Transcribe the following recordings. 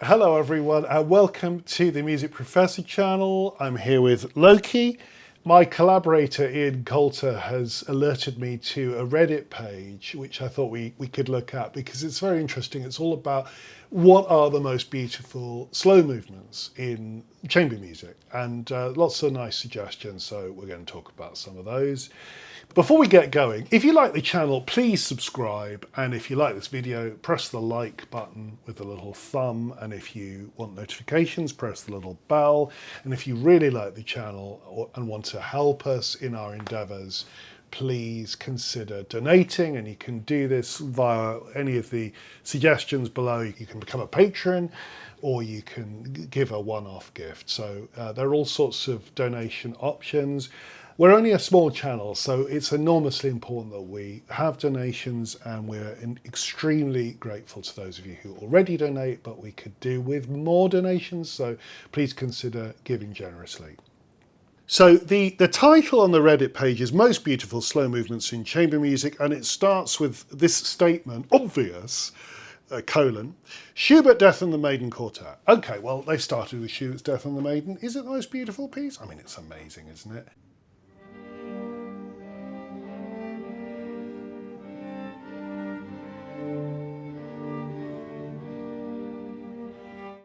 Hello everyone and welcome to the Music Professor channel. I'm here with Loki. My collaborator Ian Coulter has alerted me to a Reddit page which I thought we could look at because it's very interesting. It's all about what are the most beautiful slow movements in chamber music, and lots of nice suggestions, so we're going to talk about some of those. Before we get going, if you like the channel, please subscribe, and if you like this video, press the like button with the little thumb, and if you want notifications, press the little bell, and if you really like the channel and want to help us in our endeavours, please consider donating, and you can do this via any of the suggestions below. You can become a patron, or you can give a one-off gift. So there are all sorts of donation options. We're only a small channel, so it's enormously important that we have donations, and we're extremely grateful to those of you who already donate, but we could do with more donations, so please consider giving generously. So the title on the Reddit page is Most Beautiful Slow Movements in Chamber Music, and it starts with this statement, obvious, colon, Schubert, Death and the Maiden Quartet. Okay, well, they started with Schubert's Death and the Maiden. Is it the most beautiful piece? I mean, it's amazing, isn't it?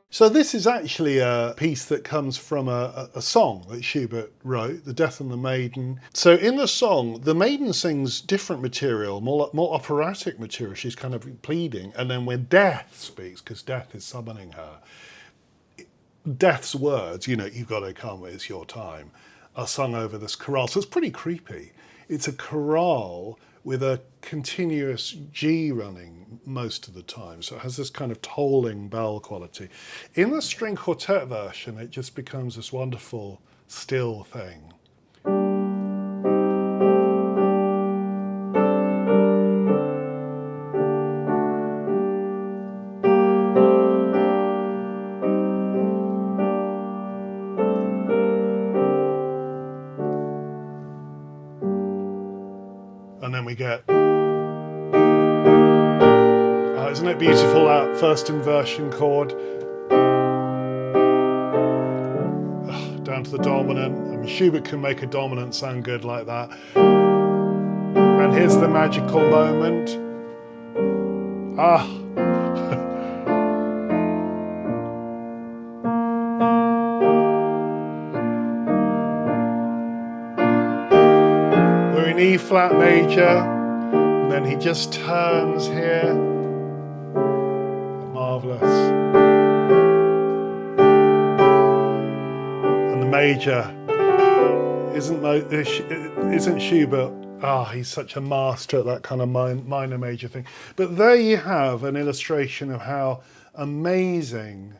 So this is actually a piece that comes from a song that Schubert wrote, The Death and the Maiden. So in the song, the maiden sings different material, more operatic material. She's kind of pleading. And then when Death speaks, because Death is summoning her, Death's words, you know, you've got to come, it's your time, are sung over this chorale. So it's pretty creepy. It's a chorale with a continuous G running most of the time. So it has this kind of tolling bell quality. In the string quartet version, it just becomes this wonderful still thing. And then we get, isn't it beautiful, that first inversion chord? Down to the dominant. I mean, Schubert can make a dominant sound good like that. And here's the magical moment. We're in E flat major, and then he just turns here. Marvellous. And the major isn't Schubert. He's such a master at that kind of minor major thing. But there you have an illustration of how amazing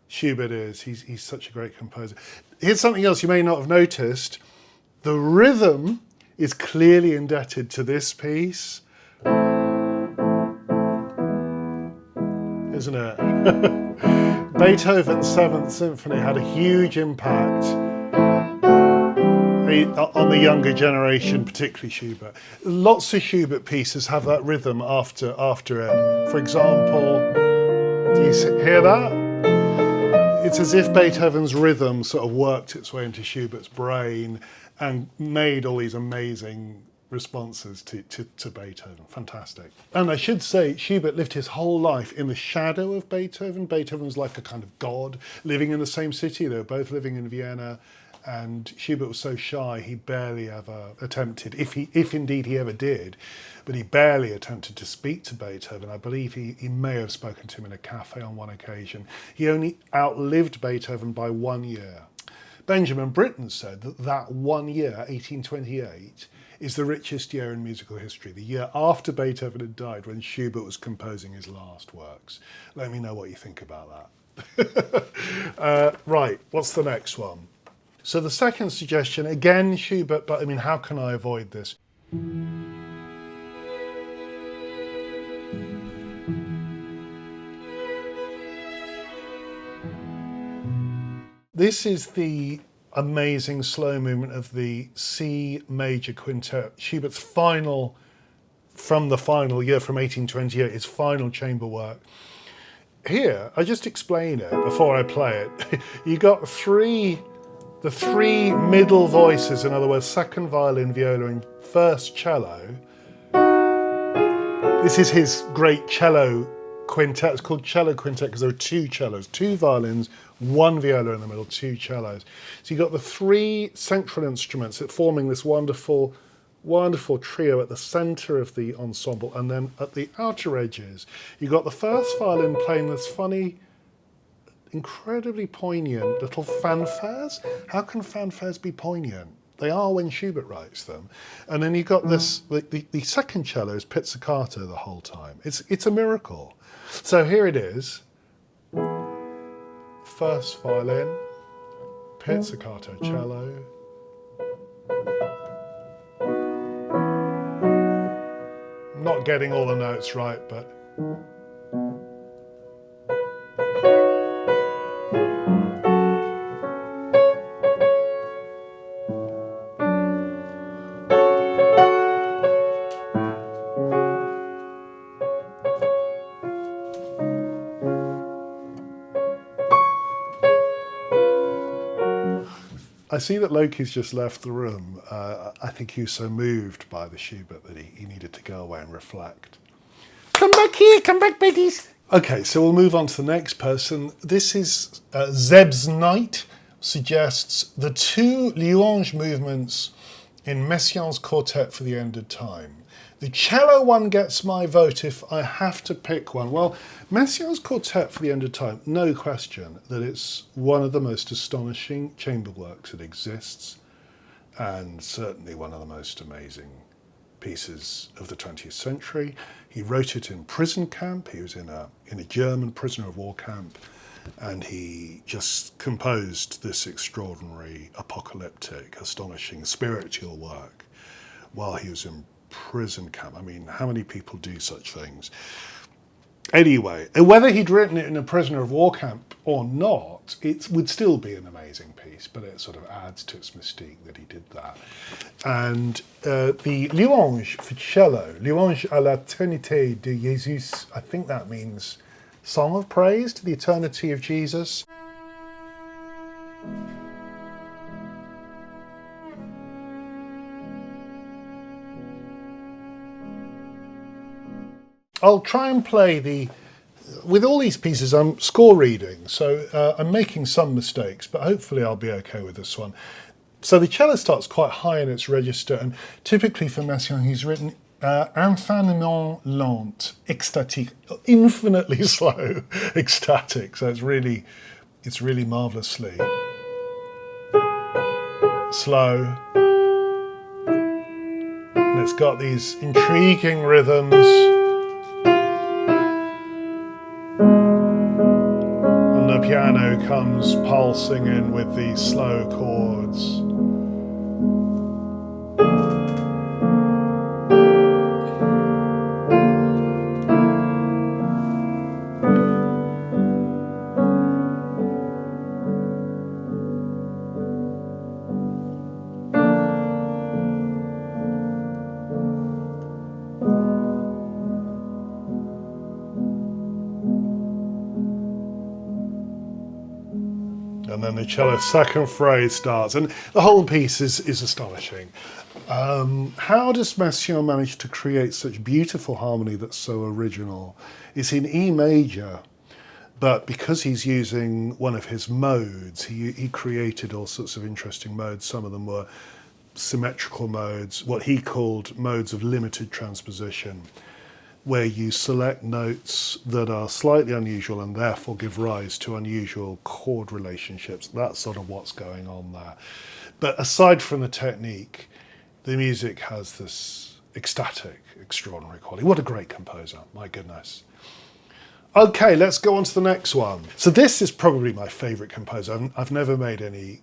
Schubert is. He's such a great composer. Here's something else you may not have noticed. The rhythm is clearly indebted to this piece, isn't it? Beethoven's 7th Symphony had a huge impact on the younger generation, particularly Schubert. Lots of Schubert pieces have that rhythm after it. For example, do you hear that? It's as if Beethoven's rhythm sort of worked its way into Schubert's brain and made all these amazing responses to Beethoven. Fantastic. And I should say, Schubert lived his whole life in the shadow of Beethoven. Beethoven was like a kind of god living in the same city. They were both living in Vienna, and Schubert was so shy he barely ever attempted, if indeed he ever did, but he barely attempted to speak to Beethoven. I believe he may have spoken to him in a cafe on one occasion. He only outlived Beethoven by 1 year. Benjamin Britten said that 1 year, 1828, is the richest year in musical history, the year after Beethoven had died, when Schubert was composing his last works. Let me know what you think about that. Right, what's the next one? So the second suggestion, again Schubert, but I mean, how can I avoid this? This is the amazing slow movement of the C major quintet, Schubert's final, from the final year, from 1828, his final chamber work. here, I just explain it before I play it. You got the three middle voices, in other words, second violin, viola, and first cello. This is his great cello quintet. It's called cello quintet because there are two cellos, two violins, one viola in the middle, two cellos. So you've got the three central instruments that forming this wonderful, wonderful trio at the center of the ensemble, and then at the outer edges, you've got the first violin playing this funny, incredibly poignant little fanfares. How can fanfares be poignant? They are when Schubert writes them. And then you've got this, the second cello is pizzicato the whole time. It's a miracle. So here it is. First violin, pizzicato cello. Not getting all the notes right, but I see that Loki's just left the room. I think he was so moved by the Schubert that he needed to go away and reflect. Come back here, come back, baddies. Okay, so we'll move on to the next person. This is Zeb's Knight, suggests the two louange movements in Messiaen's Quartet for the End of Time. The cello one gets my vote if I have to pick one. Well, Messiaen's Quartet for the End of Time, no question that it's one of the most astonishing chamber works that exists, and certainly one of the most amazing pieces of the 20th century. He wrote it in prison camp. He was in a German prisoner of war camp, and he just composed this extraordinary, apocalyptic, astonishing spiritual work while he was in prison camp. I mean, how many people do such things? Anyway, whether he'd written it in a prisoner of war camp or not, it would still be an amazing piece, but it sort of adds to its mystique that he did that. And the louange for cello, louange à la Trinité de Jésus, I think that means song of praise to the eternity of Jesus. I'll try and play with all these pieces I'm score reading, so I'm making some mistakes, but hopefully I'll be okay with this one. So the cello starts quite high in its register, and typically for Messiaen he's written infiniment lent, ecstatique, infinitely slow, ecstatic, so it's really marvellously slow. And it's got these intriguing rhythms. The piano comes pulsing in with these slow chords. And then the cello's second phrase starts, and the whole piece is astonishing. How does Messiaen manage to create such beautiful harmony that's so original? It's in E major, but because he's using one of his modes, he created all sorts of interesting modes. Some of them were symmetrical modes, what he called modes of limited transposition, where you select notes that are slightly unusual and therefore give rise to unusual chord relationships. That's sort of what's going on there. But aside from the technique, the music has this ecstatic, extraordinary quality. What a great composer, my goodness. Okay, let's go on to the next one. So this is probably my favourite composer. I've never made any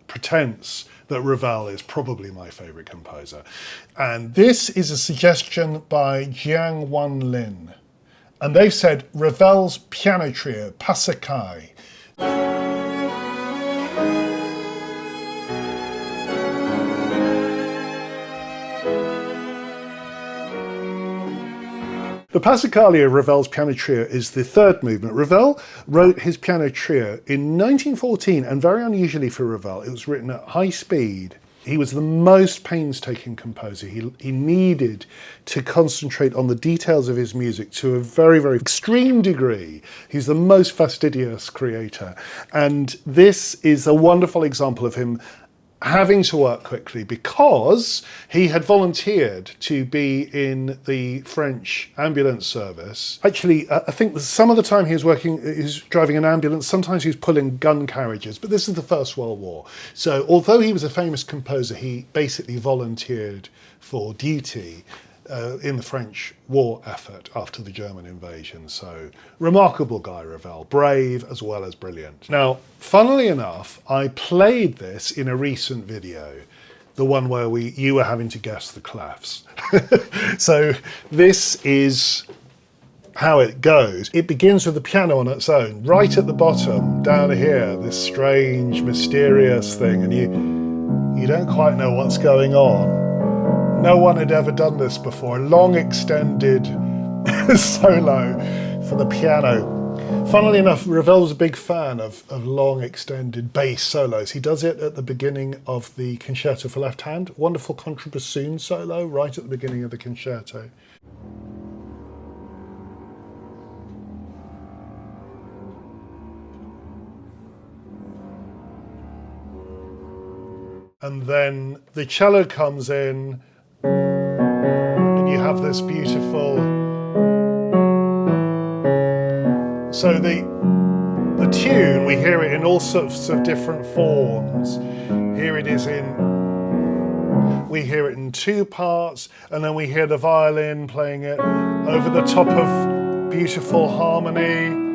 pretense that Ravel is probably my favourite composer. And this is a suggestion by Jiang Wan Lin. And they've said Ravel's piano trio, Passacaille. The Passacaglia of Ravel's piano trio is the third movement. Ravel wrote his piano trio in 1914, and very unusually for Ravel, it was written at high speed. He was the most painstaking composer. He needed to concentrate on the details of his music to a very, very extreme degree. He's the most fastidious creator. And this is a wonderful example of him having to work quickly because he had volunteered to be in the French ambulance service. Actually, I think some of the time he was driving an ambulance, sometimes he was pulling gun carriages, but this is the First World War. So although he was a famous composer, he basically volunteered for duty in the French war effort after the German invasion. So remarkable guy, Ravel, brave as well as brilliant. Now, funnily enough, I played this in a recent video, the one where you were having to guess the clefs. So this is how it goes. It begins with the piano on its own, right at the bottom, down here, this strange, mysterious thing, and you don't quite know what's going on. No one had ever done this before, a long extended solo for the piano. Funnily enough, Ravel was a big fan of long extended bass solos. He does it at the beginning of the Concerto for Left Hand. Wonderful contrabassoon solo right at the beginning of the concerto. And then the cello comes in, and you have this beautiful. So the tune, we hear it in all sorts of different forms. Here it is we hear it in two parts, and then we hear the violin playing it over the top of beautiful harmony.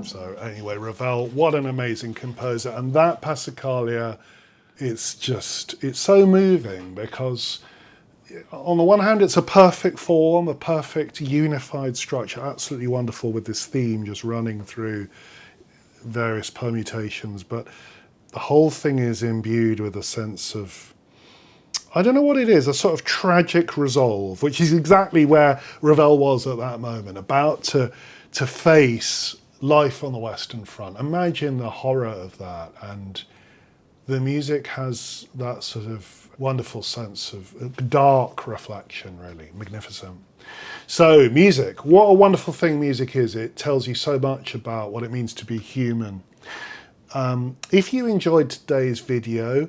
So anyway, Ravel, what an amazing composer. And that Passacaglia, it's so moving because on the one hand, it's a perfect form, a perfect unified structure, absolutely wonderful with this theme just running through various permutations. But the whole thing is imbued with a sense of, I don't know what it is, a sort of tragic resolve, which is exactly where Ravel was at that moment, about to face life on the Western Front. Imagine the horror of that, and the music has that sort of wonderful sense of dark reflection, really magnificent. So music, what a wonderful thing music is. It tells you so much about what it means to be human. If you enjoyed today's video,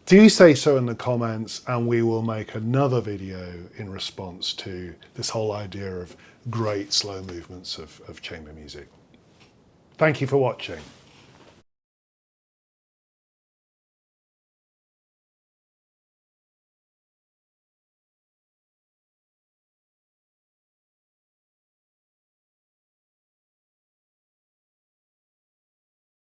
do say so in the comments, and we will make another video in response to this whole idea of great slow movements of chamber music. Thank you for watching.